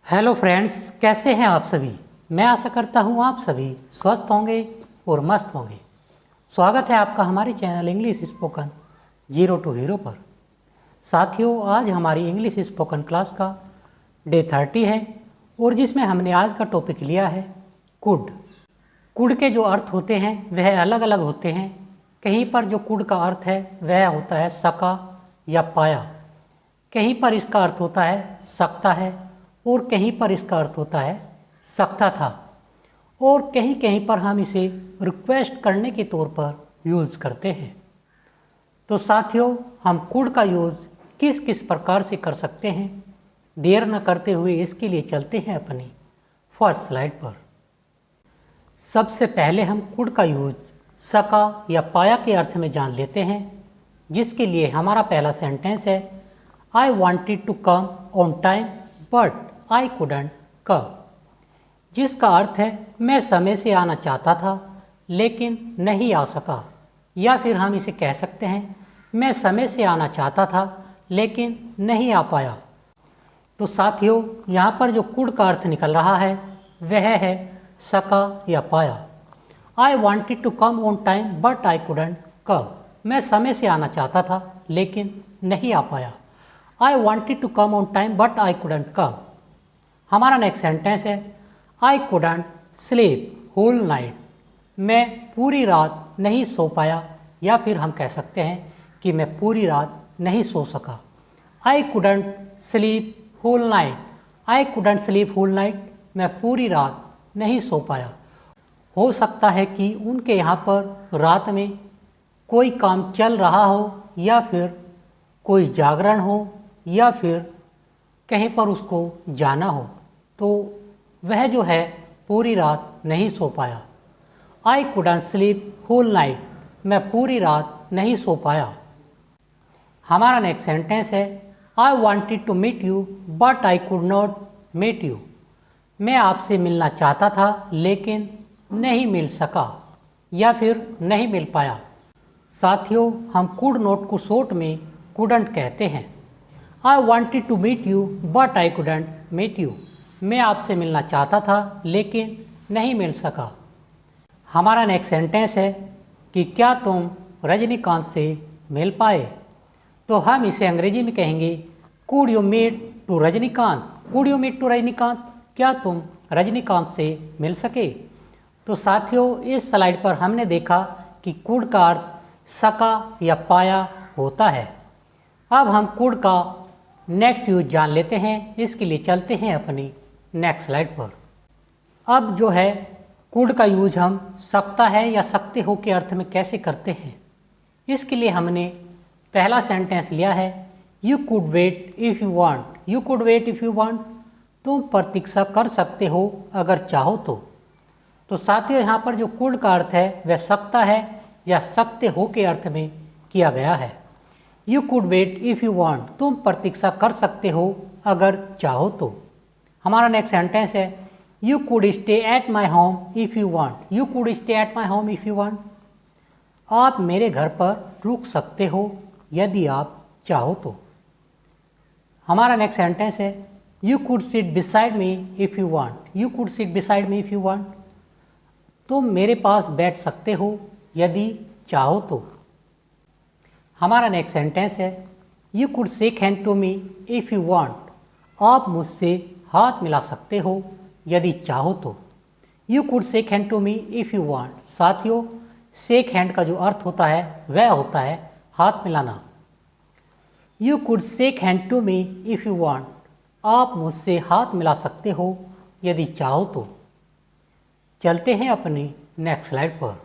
Hello friends, कैसे हैं आप सभी। मैं आशा करता हूं आप सभी स्वस्थ होंगे और मस्त होंगे। स्वागत है आपका हमारे channel English spoken zero to hero पर। साथियों, आज हमारी इंग्लिश स्पोकन क्लास का डे 30 है और जिसमें हमने आज का टॉपिक लिया है कुड। कुड के जो अर्थ होते हैं वह अलग अलग होते हैं। कहीं पर जो कुड का अर्थ है वह होता है सका या पाया, कहीं पर इसका अर्थ होता है सकता है और कहीं पर इसका अर्थ होता है सकता था, और कहीं कहीं पर हम इसे रिक्वेस्ट करने के तौर पर यूज़ करते हैं। तो साथियों, हम कुड का यूज़ किस किस प्रकार से कर सकते हैं, देर न करते हुए इसके लिए चलते हैं अपनी फर्स्ट स्लाइड पर। सबसे पहले हम कुड का यूज सका या पाया के अर्थ में जान लेते हैं, जिसके लिए हमारा पहला सेंटेंस है I wanted to come on time but I couldn't come, जिसका अर्थ है मैं समय से आना चाहता था लेकिन नहीं आ सका। या फिर हम इसे कह सकते हैं मैं समय से आना चाहता था लेकिन नहीं आ पाया। तो साथियों, यहाँ पर जो कुड का अर्थ निकल रहा है वह है सका या पाया। I wanted to come on time but I couldn't come, मैं समय से आना चाहता था लेकिन नहीं आ पाया। I wanted to come on time but I couldn't come. हमारा नेक्स्ट सेंटेंस है I couldn't sleep whole night, मैं पूरी रात नहीं सो पाया। या फिर हम कह सकते हैं कि मैं पूरी रात नहीं सो सका। I couldn't sleep whole night, I couldn't sleep whole night, मैं पूरी रात नहीं सो पाया। हो सकता है कि उनके यहाँ पर रात में कोई काम चल रहा हो या फिर कोई जागरण हो या फिर कहीं पर उसको जाना हो, तो वह जो है पूरी रात नहीं सो पाया। I couldn't sleep whole night, मैं पूरी रात नहीं सो पाया। हमारा नेक्स्ट सेंटेंस है I wanted to meet you but I could not meet you, मैं आपसे मिलना चाहता था लेकिन नहीं मिल सका या फिर नहीं मिल पाया। साथियों, हम कुड नॉट को शॉर्ट में कुडंट कहते हैं। I wanted to meet you but I couldn't meet you, मैं आपसे मिलना चाहता था लेकिन नहीं मिल सका। हमारा नेक्स्ट सेंटेंस है कि क्या तुम रजनीकांत से मिल पाए। तो हम इसे अंग्रेजी में कहेंगे could you meet to Rajinikanth, could you meet to Rajinikanth, क्या तुम रजनीकांत से मिल सके। तो साथियों, इस स्लाइड पर हमने देखा कि कुड का अर्थ सका या पाया होता है। अब हम कुड का नेक्स्ट यूज जान लेते हैं, इसके लिए चलते हैं अपनी नेक्स्ट स्लाइड पर। अब जो है कुड का यूज हम सकता है या सकते हो के अर्थ में कैसे करते हैं, इसके लिए हमने पहला सेंटेंस लिया है you could wait if you want, you could wait if you want, तुम प्रतीक्षा कर सकते हो अगर चाहो तो। तो साथियों, यहाँ पर जो कुड का अर्थ है वह सकता है या सकते हो के अर्थ में किया गया है। You could wait if you want, तुम प्रतीक्षा कर सकते हो अगर चाहो तो। हमारा नेक्स्ट सेंटेंस है you could stay at my home if you want, you could stay at my home if you want, आप मेरे घर पर रुक सकते हो यदि आप चाहो तो। हमारा नेक्स्ट सेंटेंस है you could seat beside me if you want, you could seat beside me if you want, तुम मेरे पास बैठ सकते हो यदि चाहो तो। हमारा नेक्स्ट सेंटेंस है you could shake hand to me if you want, आप मुझसे हाथ मिला सकते हो यदि चाहो तो। You could shake hand to me if you want. साथियों, शेक हैंड का जो अर्थ होता है वह होता है हाथ मिलाना। You could shake hand to me if you want, आप मुझसे हाथ मिला सकते हो यदि चाहो तो। चलते हैं अपनी नेक्स्ट स्लाइड पर।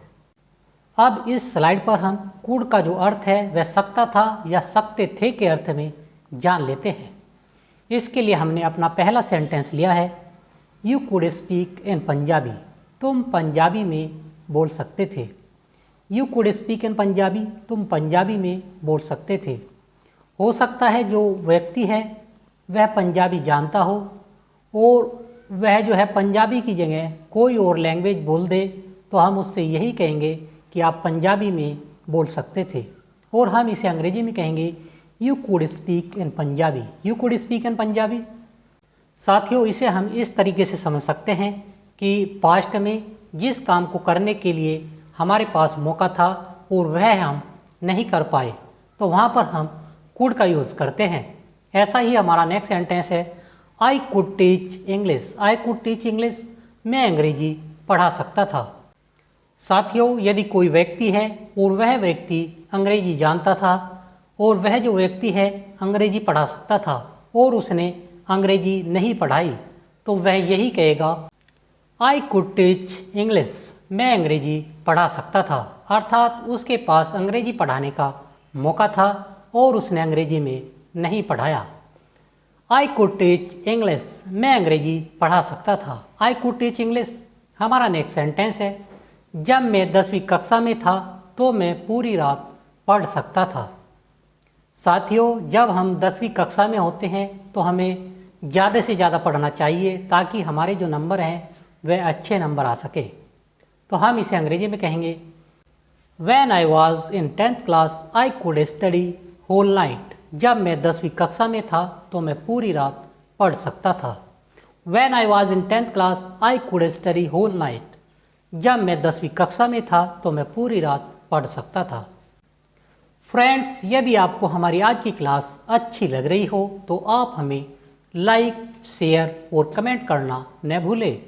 अब इस स्लाइड पर हम कुड का जो अर्थ है वह सकता था या सकते थे के अर्थ में जान लेते हैं। इसके लिए हमने अपना पहला सेंटेंस लिया है you could speak in Punjabi, तुम पंजाबी में बोल सकते थे। You could speak in Punjabi, तुम पंजाबी में बोल सकते थे। हो सकता है जो व्यक्ति है वह पंजाबी जानता हो और वह जो है पंजाबी की जगह कोई और लैंग्वेज बोल दे, तो हम उससे यही कहेंगे कि आप पंजाबी में बोल सकते थे, और हम इसे अंग्रेजी में कहेंगे you could speak in Punjabi, you could speak in Punjabi. साथियों, इसे हम इस तरीके से समझ सकते हैं कि पास्ट में जिस काम को करने के लिए हमारे पास मौका था और वह हम नहीं कर पाए, तो वहाँ पर हम कुड का यूज़ करते हैं। ऐसा ही हमारा नेक्स्ट सेंटेंस है, I could teach English. I could teach English, मैं अंग्रेजी पढ़ा सकता था। साथियों, यदि कोई व्यक्ति है और वह व्यक्ति अंग्रेजी जानता था और वह जो व्यक्ति है अंग्रेजी पढ़ा सकता था और उसने अंग्रेजी नहीं पढ़ाई, तो वह यही कहेगा, आई कुड टीच इंग्लिश, मैं अंग्रेजी पढ़ा सकता था। अर्थात उसके पास अंग्रेजी पढ़ाने का मौका था और उसने अंग्रेजी में नहीं पढ़ाया। आई कुड टीच इंग्लिश, मैं अंग्रेजी पढ़ा सकता था। I could teach English. हमारा नेक्स्ट सेंटेंस है, जब मैं 10वीं कक्षा में था तो मैं पूरी रात पढ़ सकता था। साथियों, जब हम 10वीं कक्षा में होते हैं तो हमें ज़्यादा से ज़्यादा पढ़ना चाहिए ताकि हमारे जो नंबर हैं वह अच्छे नंबर आ सके। तो हम इसे अंग्रेजी में कहेंगे, When I was in 10th class, I could study whole night. जब मैं 10वीं कक्षा में था तो मैं पूरी रात पढ़ सकता था। When I was in 10th class, I could study whole night. जब मैं 10वीं कक्षा में था तो मैं पूरी रात पढ़ सकता था। फ्रेंड्स, यदि आपको हमारी आज की क्लास अच्छी लग रही हो तो आप हमें लाइक, शेयर और कमेंट करना न भूलें।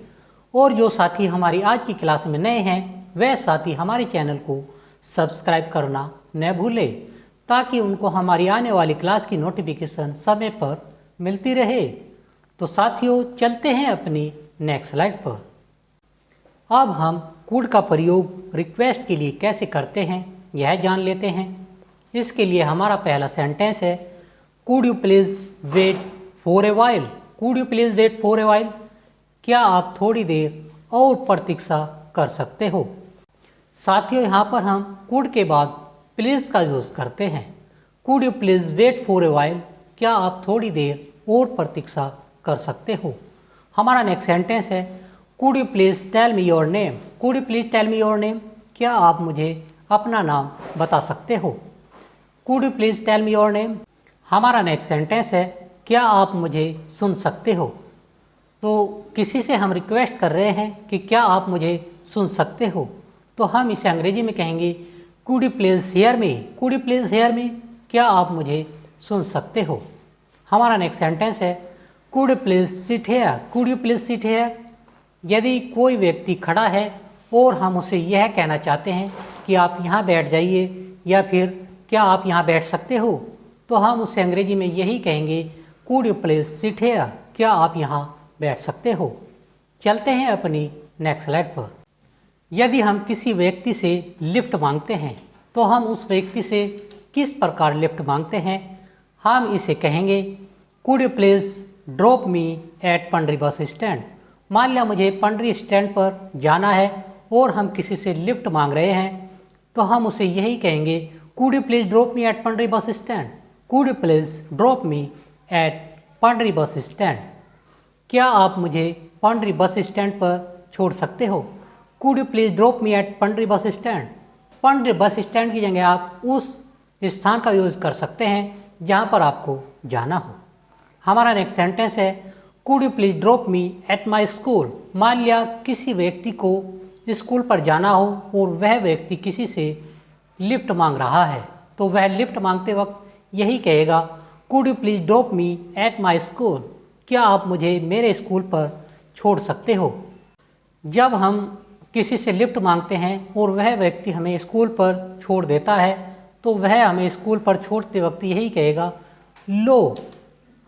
और जो साथी हमारी आज की क्लास में नए हैं वह साथी हमारे चैनल को सब्सक्राइब करना न भूलें ताकि उनको हमारी आने वाली क्लास की नोटिफिकेशन समय पर मिलती रहे। तो साथियों, चलते हैं अपनी नेक्स्ट स्लाइड पर। अब हम कुड का प्रयोग रिक्वेस्ट के लिए कैसे करते हैं यह जान लेते हैं। इसके लिए हमारा पहला सेंटेंस है, could you please wait for a while. Could you please wait for a while, क्या आप थोड़ी देर और प्रतीक्षा कर सकते हो। साथियों, यहाँ पर हम कुड के बाद प्लीज़ का यूज़ करते हैं। Could you please wait for a while, क्या आप थोड़ी देर और प्रतीक्षा कर सकते हो। हमारा नेक्स्ट सेंटेंस है, could you please tell me your name. Could you please tell me your name, क्या आप मुझे अपना नाम बता सकते हो। Could you please tell me your name. हमारा नेक्स्ट सेंटेंस है, क्या आप मुझे सुन सकते हो। तो किसी से हम रिक्वेस्ट कर रहे हैं कि क्या आप मुझे सुन सकते हो, तो हम इसे अंग्रेजी में कहेंगे, could you please hear me. Could you please hear me, क्या आप मुझे सुन सकते हो। हमारा नेक्स्ट सेंटेंस है, could you please sit here. Could you please sit here, यदि कोई व्यक्ति खड़ा है और हम उसे यह कहना चाहते हैं कि आप यहाँ बैठ जाइए या फिर क्या आप यहाँ बैठ सकते हो, तो हम उसे अंग्रेजी में यही कहेंगे, could you please sit here, क्या आप यहाँ बैठ सकते हो। चलते हैं अपनी नेक्स्ट स्लाइड पर। यदि हम किसी व्यक्ति से लिफ्ट मांगते हैं तो हम उस व्यक्ति से किस प्रकार लिफ्ट मांगते हैं। हम इसे कहेंगे, could you please drop me at Pandri bus stand. मान लिया मुझे पंडरी स्टैंड पर जाना है और हम किसी से लिफ्ट मांग रहे हैं, तो हम उसे यही कहेंगे, could you please drop me at Pandri bus stand. Could you please drop me at Pandri bus stand, क्या आप मुझे पंडरी बस स्टैंड पर छोड़ सकते हो। Could you please drop me at Pandri bus stand. Pandri bus stand की जगह आप उस स्थान का यूज़ कर सकते हैं जहाँ पर आपको जाना हो। हमारा नेक्स्ट सेंटेंस है, could you please drop me at my school. मान लिया किसी व्यक्ति को स्कूल पर जाना हो और वह व्यक्ति किसी से लिफ्ट मांग रहा है, तो वह लिफ्ट मांगते वक्त यही कहेगा, could you please drop me at my school, क्या आप मुझे मेरे स्कूल पर छोड़ सकते हो। जब हम किसी से लिफ्ट मांगते हैं और वह व्यक्ति हमें स्कूल पर छोड़ देता है, तो वह हमें स्कूल पर छोड़ते वक्त यही कहेगा, लो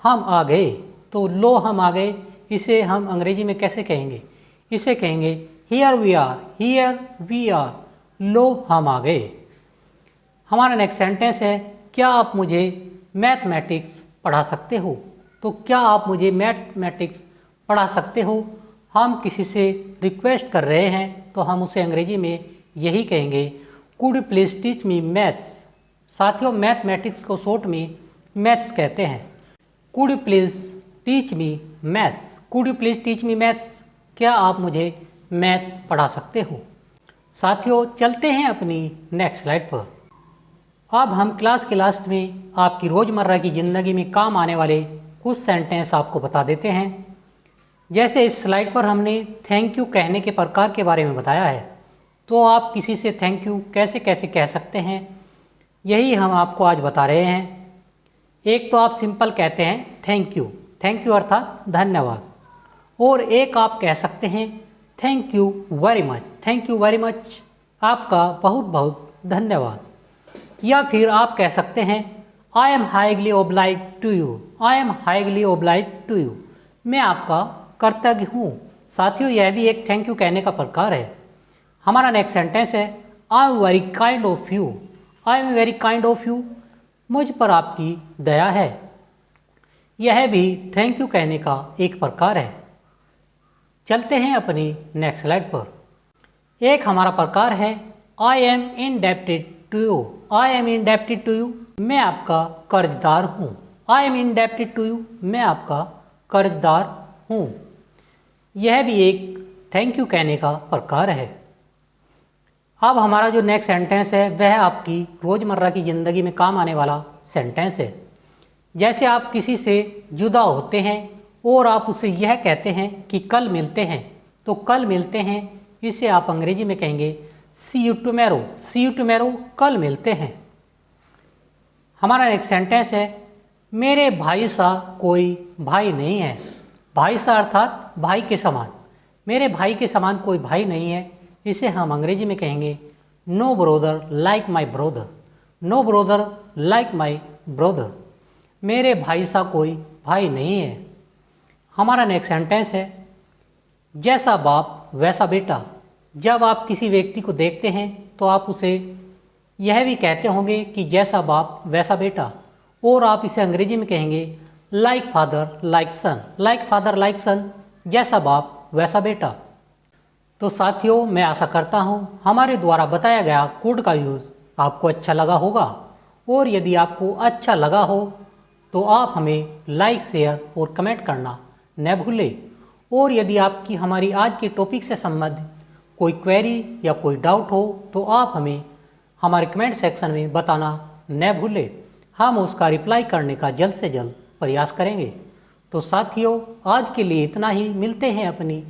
हम आ गए। तो लो हम आ गए, इसे हम अंग्रेजी में कैसे कहेंगे, इसे कहेंगे, here we are. Here we are, लो हम आ गए। हमारा नेक्स्ट सेंटेंस है, क्या आप मुझे मैथमेटिक्स पढ़ा सकते हो। तो क्या आप मुझे मैथमेटिक्स पढ़ा सकते हो। हम किसी से रिक्वेस्ट कर रहे हैं तो हम उसे अंग्रेजी में यही कहेंगे, could you please teach me maths. साथियों, मैथमेटिक्स को शॉर्ट में मैथ्स कहते हैं। Could you please teach me maths. Could you please teach me maths, क्या आप मुझे मैथ पढ़ा सकते हो। साथियों, चलते हैं अपनी नेक्स्ट स्लाइड पर। अब हम क्लास के लास्ट में आपकी रोज़मर्रा की ज़िंदगी में काम आने वाले कुछ सेंटेंस आपको बता देते हैं। जैसे इस स्लाइड पर हमने थैंक यू कहने के प्रकार के बारे में बताया है, तो आप किसी से थैंक यू कैसे कैसे कह सकते हैं, यही हम आपको आज बता रहे हैं। एक तो आप सिंपल कहते हैं थैंक यू अर्थात धन्यवाद, और एक आप कह सकते हैं थैंक यू वेरी मच, आपका बहुत बहुत धन्यवाद। या फिर आप कह सकते हैं I am highly oblige to you, मैं आपका कृतज्ञ हूँ। साथियों, यह भी एक थैंक यू कहने का प्रकार है। हमारा नेक्स्ट सेंटेंस है I am very kind of you, मुझ पर आपकी दया है। यह भी थैंक यू कहने का एक प्रकार है। चलते हैं अपनी नेक्स्ट स्लाइड पर। एक हमारा प्रकार है I am indebted to you, मैं आपका कर्जदार हूँ। मैं आपका कर्जदार हूँ। यह भी एक थैंक यू कहने का प्रकार है। अब हमारा जो नेक्स्ट सेंटेंस है वह आपकी रोज़मर्रा की ज़िंदगी में काम आने वाला सेंटेंस है। जैसे आप किसी से जुदा होते हैं और आप उसे यह कहते हैं कि कल मिलते हैं, तो कल मिलते हैं इसे आप अंग्रेजी में कहेंगे सी यू टुमेरो, कल मिलते हैं। हमारा नेक्स्ट सेंटेंस है मेरे भाई सा कोई भाई नहीं है। भाई सा अर्थात भाई के समान, मेरे भाई के समान कोई भाई नहीं है, इसे हम अंग्रेजी में कहेंगे no brother like my brother, मेरे भाई सा कोई भाई नहीं है। हमारा नेक्स्ट सेंटेंस है जैसा बाप वैसा बेटा। जब आप किसी व्यक्ति को देखते हैं तो आप उसे यह भी कहते होंगे कि जैसा बाप वैसा बेटा, और आप इसे अंग्रेजी में कहेंगे लाइक फादर लाइक सन, जैसा बाप वैसा बेटा। तो साथियों, मैं आशा करता हूँ हमारे द्वारा बताया गया कोड का यूज़ आपको अच्छा लगा होगा, और यदि आपको अच्छा लगा हो तो आप हमें लाइक, शेयर और कमेंट करना न भूलें। और यदि आपकी हमारी आज के टॉपिक से संबंधित कोई क्वेरी या कोई डाउट हो तो आप हमें हमारे कमेंट सेक्शन में बताना न भूलें। हम उसका रिप्लाई करने का जल्द से जल्द प्रयास करेंगे। तो साथियों, आज के लिए इतना ही। मिलते हैं अपनी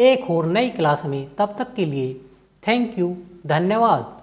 एक और नई क्लास में। तब तक के लिए थैंक यू, धन्यवाद।